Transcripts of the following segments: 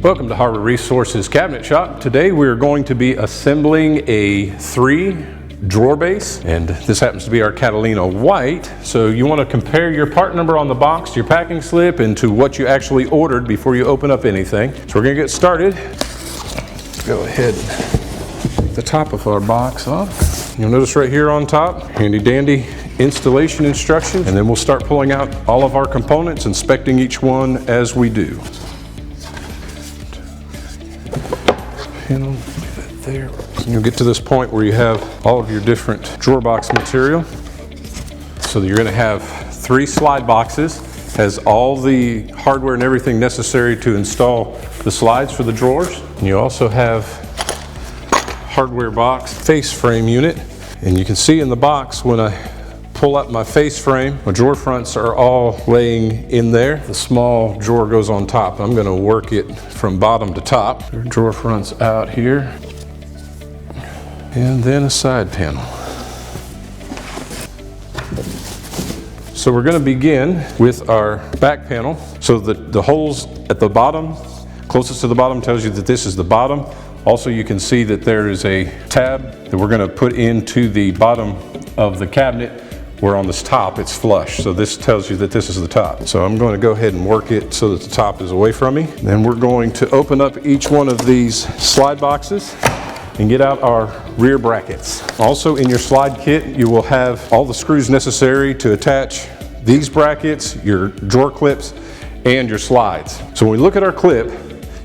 Welcome to Harbor Resources Cabinet Shop. Today we're going to be assembling a 3-drawer base, and this happens to be our Catalina white. So you want to compare your part number on the box to your packing slip and to what you actually ordered before you open up anything. So we're going to get started. Go ahead and take the top of our box off. You'll notice right here on top, handy dandy installation instructions, and then we'll start pulling out all of our components, inspecting each one as we do. Panel, do that there. And you'll get to this point where you have all of your different drawer box material. So you're going to have 3 slide boxes, has all the hardware and everything necessary to install the slides for the drawers. And you also have hardware box face frame unit, and you can see in the box when I pull up my face frame, my drawer fronts are all laying in there. The small drawer goes on top. I'm going to work it from bottom to top. There are drawer fronts out here, and then a side panel. So we're going to begin with our back panel. So the holes at the bottom, closest to the bottom, tells you that this is the bottom. Also, you can see that there is a tab that we're going to put into the bottom of the cabinet, where on this top it's flush. So this tells you that this is the top. So I'm going to go ahead and work it so that the top is away from me. Then we're going to open up each one of these slide boxes and get out our rear brackets. Also in your slide kit, you will have all the screws necessary to attach these brackets, your drawer clips, and your slides. So when we look at our clip,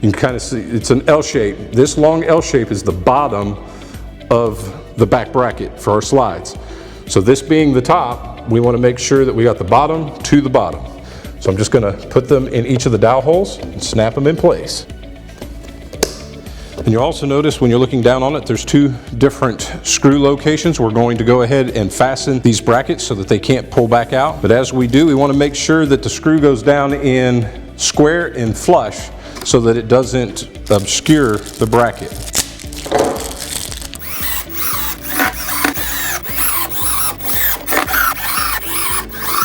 you can kind of see it's an L shape. This long L shape is the bottom of the back bracket for our slides. So this being the top, we want to make sure that we got the bottom to the bottom. So I'm just going to put them in each of the dowel holes and snap them in place. And you'll also notice when you're looking down on it, there's 2 different screw locations. We're going to go ahead and fasten these brackets so that they can't pull back out. But as we do, we want to make sure that the screw goes down in square and flush so that it doesn't obscure the bracket.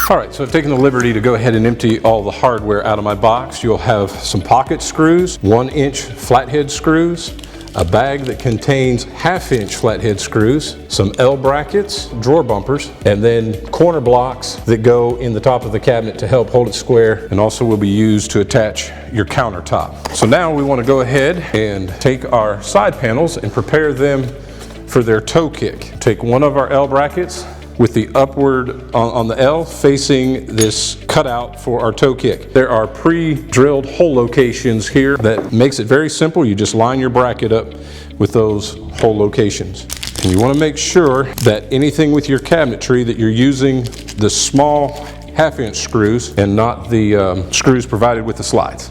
All right, so I've taken the liberty to go ahead and empty all the hardware out of my box. You'll have some pocket screws, 1-inch flathead screws, a bag that contains 1/2-inch flathead screws, some L brackets, drawer bumpers, and then corner blocks that go in the top of the cabinet to help hold it square, and also will be used to attach your countertop. So now we want to go ahead and take our side panels and prepare them for their toe kick. Take one of our L brackets with the upward on the L facing this cutout for our toe kick. There are pre-drilled hole locations here that makes it very simple. You just line your bracket up with those hole locations. And you want to make sure that anything with your cabinetry that you're using the small 1/2-inch screws and not the screws provided with the slides.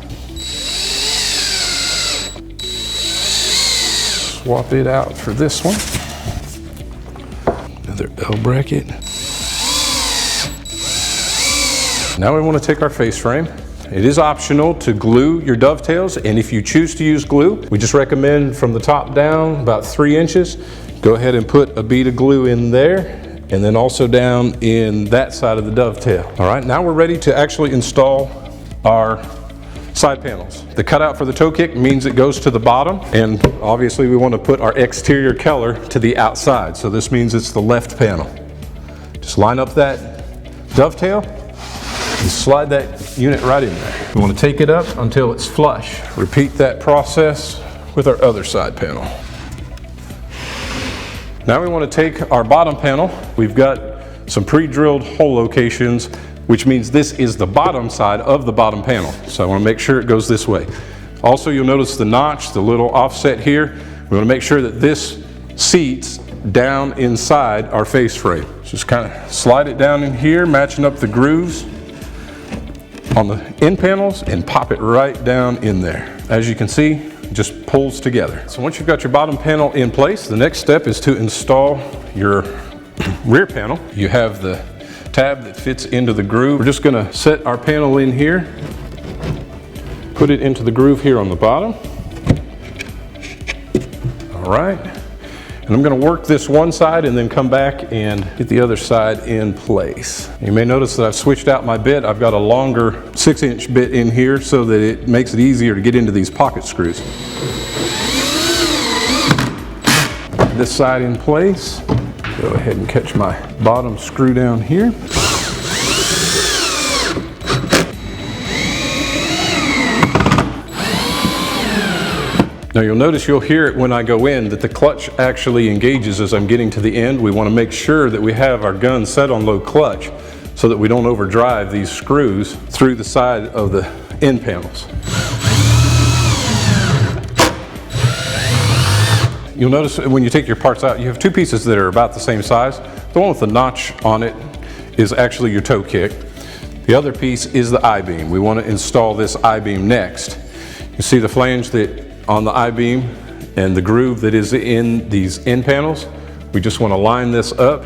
Swap it out for this one. Another L bracket. Now we want to take our face frame. It is optional to glue your dovetails, and if you choose to use glue, we just recommend from the top down about 3 inches. Go ahead and put a bead of glue in there, and then also down in that side of the dovetail. All right, now we're ready to actually install our side panels. The cutout for the toe kick means it goes to the bottom, and obviously we want to put our exterior color to the outside, so this means it's the left panel. Just line up that dovetail and slide that unit right in there. We want to take it up until it's flush. Repeat that process with our other side panel. Now we want to take our bottom panel. We've got some pre-drilled hole locations, which means this is the bottom side of the bottom panel. So I want to make sure it goes this way. Also, you'll notice the notch, the little offset here. We want to make sure that this seats down inside our face frame. Just kind of slide it down in here, matching up the grooves on the end panels, and pop it right down in there. As you can see, it just pulls together. So once you've got your bottom panel in place, the next step is to install your rear panel. You have the tab that fits into the groove. We're just going to set our panel in here, put it into the groove here on the bottom. All right, And I'm going to work this one side and then come back and get the other side in place. You may notice that I've switched out my bit. I've got a longer 6-inch bit in here so that it makes it easier to get into these pocket screws. This side in place. Go ahead and catch my bottom screw down here. Now you'll notice, you'll hear it when I go in, that the clutch actually engages as I'm getting to the end. We want to make sure that we have our gun set on low clutch so that we don't overdrive these screws through the side of the end panels. You'll notice when you take your parts out, you have two pieces that are about the same size. The one with the notch on it is actually your toe kick. The other piece is the I-beam. We want to install this I-beam next. You see the flange that on the I-beam and the groove that is in these end panels. We just want to line this up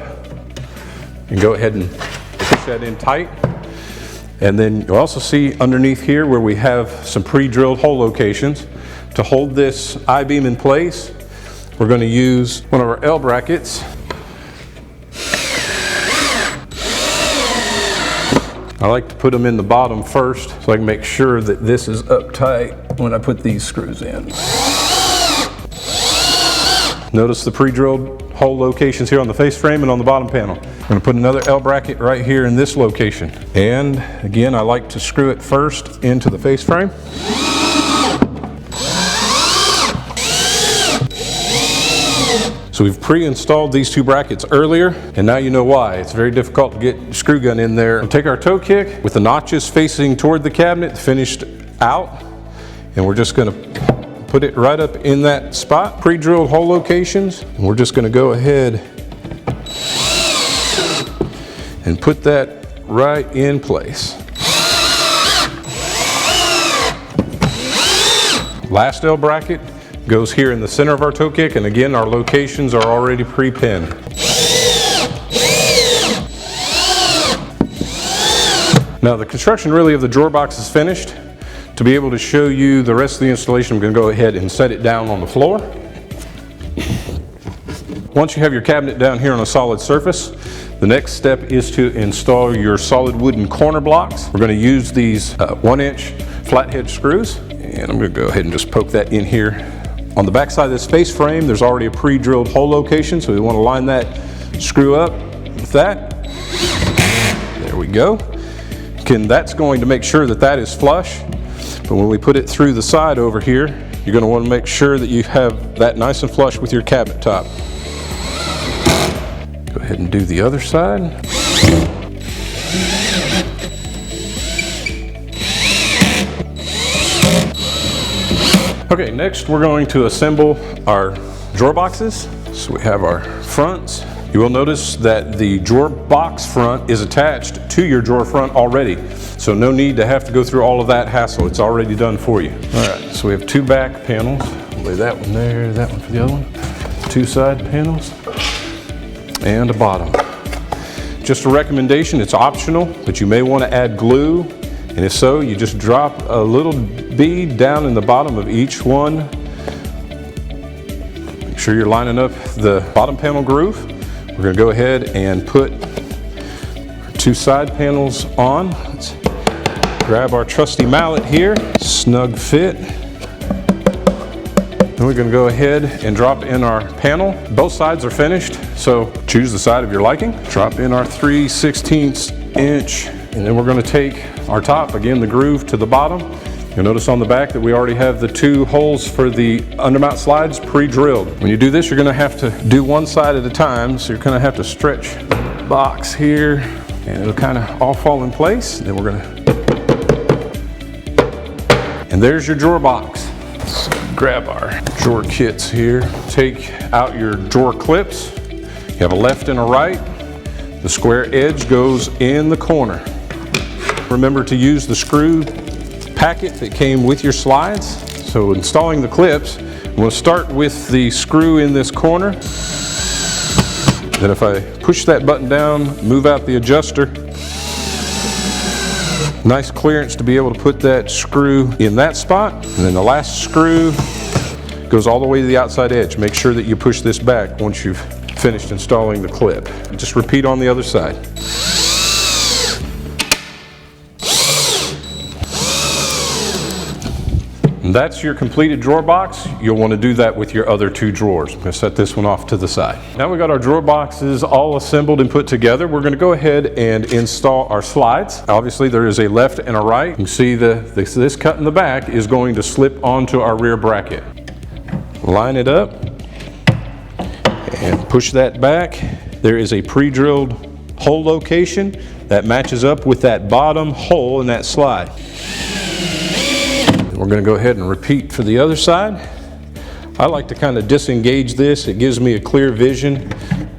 and go ahead and push that in tight. And then you'll also see underneath here where we have some pre-drilled hole locations. To hold this I-beam in place, we're going to use one of our L brackets. I like to put them in the bottom first so I can make sure that this is up tight when I put these screws in. Notice the pre-drilled hole locations here on the face frame and on the bottom panel. I'm going to put another L bracket right here in this location. And again, I like to screw it first into the face frame. So we've pre-installed these two brackets earlier, and now you know why. It's very difficult to get a screw gun in there. We'll take our toe kick with the notches facing toward the cabinet, finished out, and we're just going to put it right up in that spot. Pre-drilled hole locations, and we're just going to go ahead and put that right in place. Last L bracket goes here in the center of our toe kick, and again our locations are already pre-pinned. Now the construction really of the drawer box is finished. To be able to show you the rest of the installation, I'm going to go ahead and set it down on the floor. Once you have your cabinet down here on a solid surface, the next step is to install your solid wooden corner blocks. We're going to use these 1-inch flathead screws, and I'm going to go ahead and just poke that in here. On the back side of this face frame, there's already a pre-drilled hole location, so we want to line that screw up with that. There we go. That's going to make sure that that is flush, but when we put it through the side over here, you're going to want to make sure that you have that nice and flush with your cabinet top. Go ahead and do the other side. Okay, next we're going to assemble our drawer boxes. So we have our fronts. You will notice that the drawer box front is attached to your drawer front already. So no need to have to go through all of that hassle. It's already done for you. All right, so we have two back panels. Lay that one there, that one for the other one. Two side panels and a bottom. Just a recommendation, it's optional, but you may want to add glue. And if so, you just drop a little bead down in the bottom of each one. Make sure you're lining up the bottom panel groove. We're going to go ahead and put our two side panels on. Let's grab our trusty mallet here, snug fit. Then we're going to go ahead and drop in our panel. Both sides are finished, so choose the side of your liking. Drop in our 3/16 inch, and then we're going to take our top, again the groove to the bottom. You'll notice on the back that we already have the two holes for the undermount slides pre-drilled. When you do this, you're going to have to do one side at a time, so you're going to have to stretch the box here, and it'll kind of all fall in place. Then we're going to, and there's your drawer box. So grab our drawer kits here. Take out your drawer clips. You have a left and a right. The square edge goes in the corner. Remember to use the screw packet that came with your slides. So installing the clips, we'll start with the screw in this corner. Then if I push that button down, move out the adjuster, nice clearance to be able to put that screw in that spot. And then the last screw goes all the way to the outside edge. Make sure that you push this back once you've finished installing the clip. Just repeat on the other side. And that's your completed drawer box. You'll want to do that with your other two drawers. I'm going to set this one off to the side. Now we've got our drawer boxes all assembled and put together. We're going to go ahead and install our slides. Obviously there is a left and a right. You can see this cut in the back is going to slip onto our rear bracket. Line it up and push that back. There is a pre-drilled hole location that matches up with that bottom hole in that slide. We're going to go ahead and repeat for the other side. I like to kind of disengage this. It gives me a clear vision,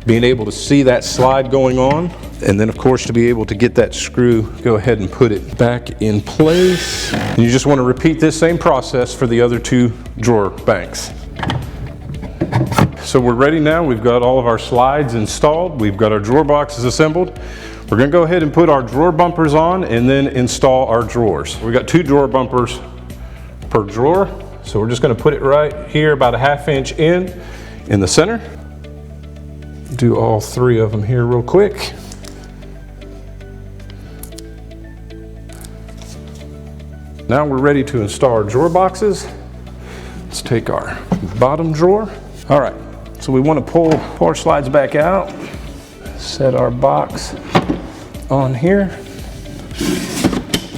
being able to see that slide going on. And then of course to be able to get that screw, go ahead and put it back in place. And you just want to repeat this same process for the other two drawer banks. So we're ready now. We've got all of our slides installed. We've got our drawer boxes assembled. We're going to go ahead and put our drawer bumpers on and then install our drawers. We've got two drawer bumpers per drawer. So we're just going to put it right here about a 1/2 inch in the center. Do all three of them here real quick. Now we're ready to install our drawer boxes. Let's take our bottom drawer. All right, so we want to pull our slides back out, set our box on here.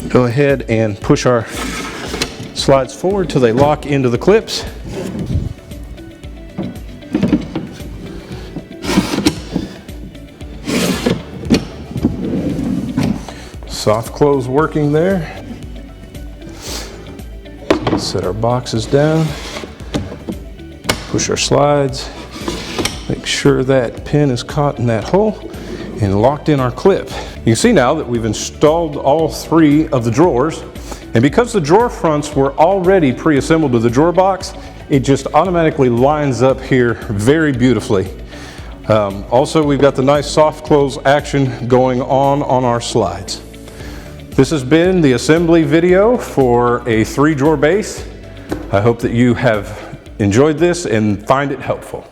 Go ahead and push our slides forward till they lock into the clips. Soft close working there. Set our boxes down. Push our slides. Make sure that pin is caught in that hole and locked in our clip. You can see now that we've installed all three of the drawers. And because the drawer fronts were already pre-assembled to the drawer box, it just automatically lines up here very beautifully. Also, we've got the nice soft close action going on our slides. This has been the assembly video for a 3-drawer base. I hope that you have enjoyed this and find it helpful.